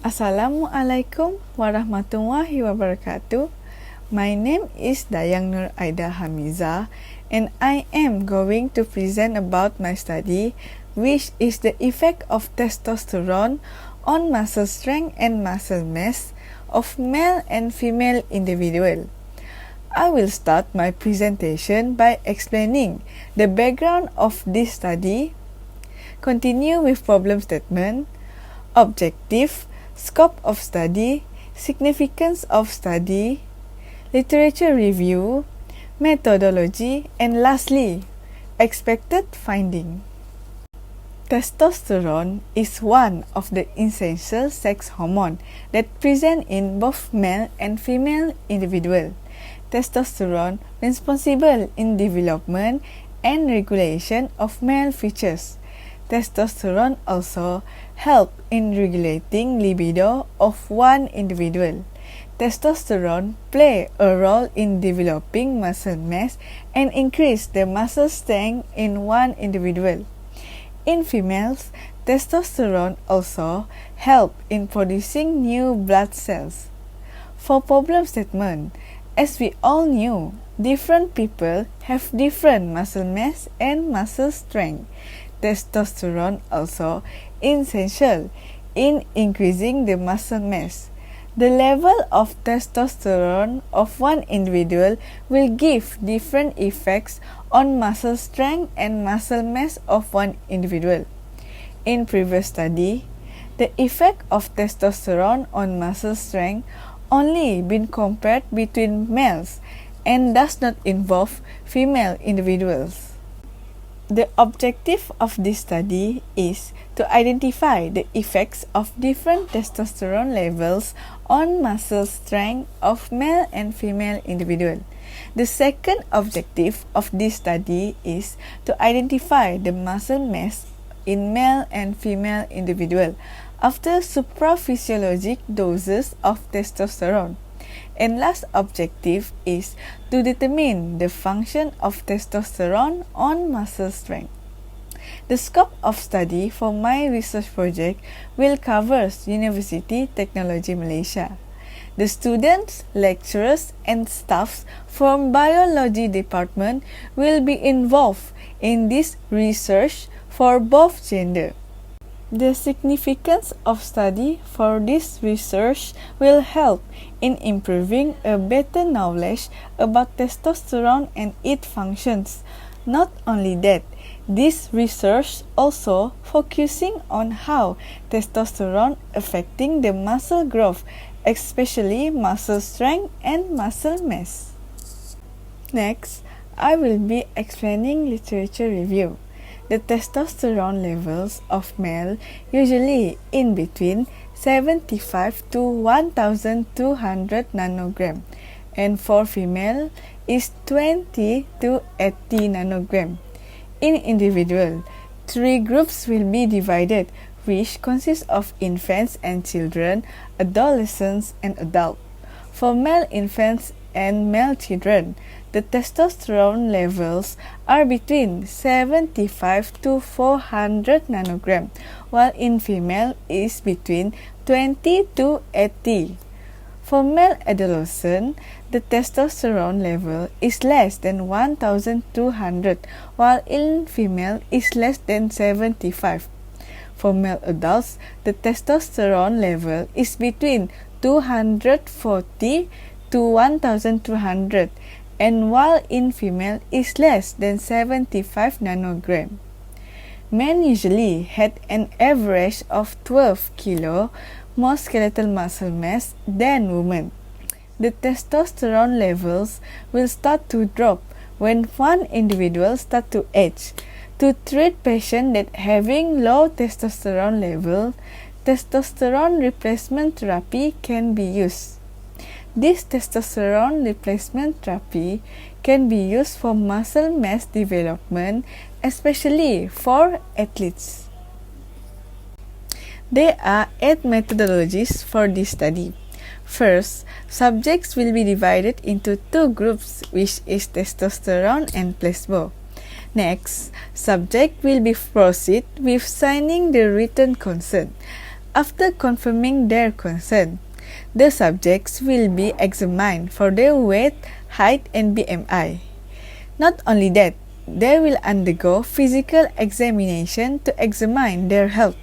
Assalamualaikum warahmatullahi wabarakatuh. My name is Dayang Nur Aida Hamiza, and I am going to present about my study, which is the effect of testosterone on muscle strength and muscle mass of male and female individual. I will start my presentation by explaining the background of this study, continue with problem statement, objective, scope of study, significance of study, literature review, methodology, and lastly, expected finding. Testosterone is one of the essential sex hormone that present in both male and female individual. Testosterone responsible in development and regulation of male features. Testosterone also help in regulating libido of one individual. Testosterone play a role in developing muscle mass and increase the muscle strength in one individual. In females, testosterone also help in producing new blood cells. For problem statement, as we all knew, different people have different muscle mass and muscle strength. Testosterone also essential in increasing the muscle mass. The level of testosterone of one individual will give different effects on muscle strength and muscle mass of one individual. In previous study, the effect of testosterone on muscle strength only been compared between males and does not involve female individuals. The objective of this study is to identify the effects of different testosterone levels on muscle strength of male and female individual. The second objective of this study is to identify the muscle mass in male and female individual after supraphysiologic doses of testosterone. And last objective is to determine the function of testosterone on muscle strength. The scope of study for my research project will cover University Technology Malaysia. The students, lecturers, and staffs from biology department will be involved in this research for both gender. The significance of study for this research will help in improving a better knowledge about testosterone and its functions. Not only that, this research also focusing on how testosterone affecting the muscle growth, especially muscle strength and muscle mass. Next, I will be explaining literature review. The testosterone levels of male usually in between 75 to 1200 nanogram, and for female is 20 to 80 nanogram. In individual, three groups will be divided, which consist of infants and children, adolescents, and adults. For male infants and male children, the testosterone levels are between 75 to 400 nanogram, while in female is between 20 to 80. For male adolescent, the testosterone level is less than 1200, while in female is less than 75. For male adults, the testosterone level is between 240 to 1200, and while in female is less than 75 nanogram. Men usually had an average of 12 kilo more skeletal muscle mass than women. The testosterone levels will start to drop when one individual starts to age. To treat patients that having low testosterone level, testosterone replacement therapy can be used. This testosterone replacement therapy can be used for muscle mass development, especially for athletes. There are 8 methodologies for this study. First, subjects will be divided into 2 groups, which is testosterone and placebo. Next, subject will be proceed with signing the written consent. After confirming their consent, the subjects will be examined for their weight, height, and BMI. Not only that, they will undergo physical examination to examine their health.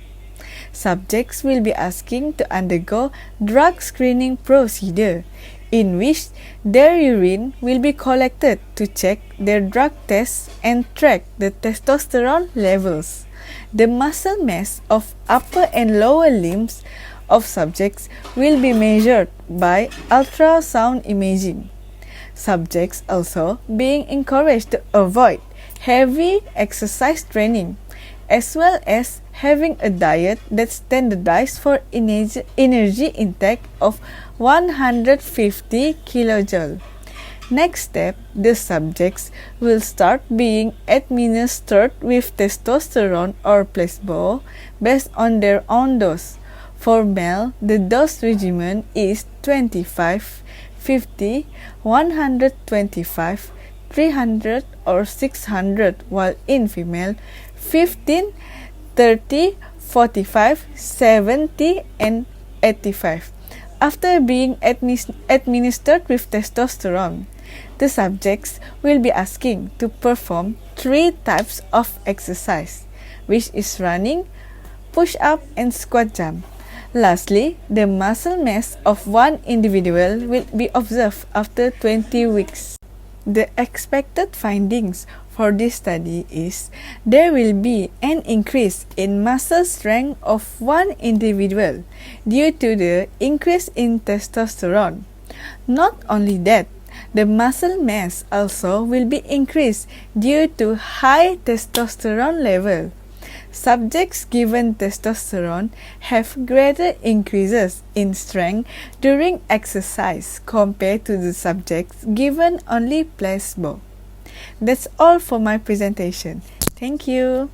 Subjects will be asking to undergo drug screening procedure, in which their urine will be collected to check their drug tests and track the testosterone levels. The muscle mass of upper and lower limbs of subjects will be measured by ultrasound imaging. Subjects also being encouraged to avoid heavy exercise training, as well as having a diet that's standardized for energy intake of 150 kilojoule. Next step, the subjects will start being administered with testosterone or placebo based on their own dose. For male, the dose regimen is 25, 50, 125, 300 or 600, while in female, 15, 30, 45, 70, and 85. After being administered with testosterone, the subjects will be asking to perform 3 types of exercise, which is running, push-up, and squat jump. Lastly, the muscle mass of one individual will be observed after 20 weeks. The expected findings for this study is there will be an increase in muscle strength of one individual due to the increase in testosterone. Not only that, the muscle mass also will be increased due to high testosterone level. Subjects given testosterone have greater increases in strength during exercise compared to the subjects given only placebo. That's all for my presentation. Thank you.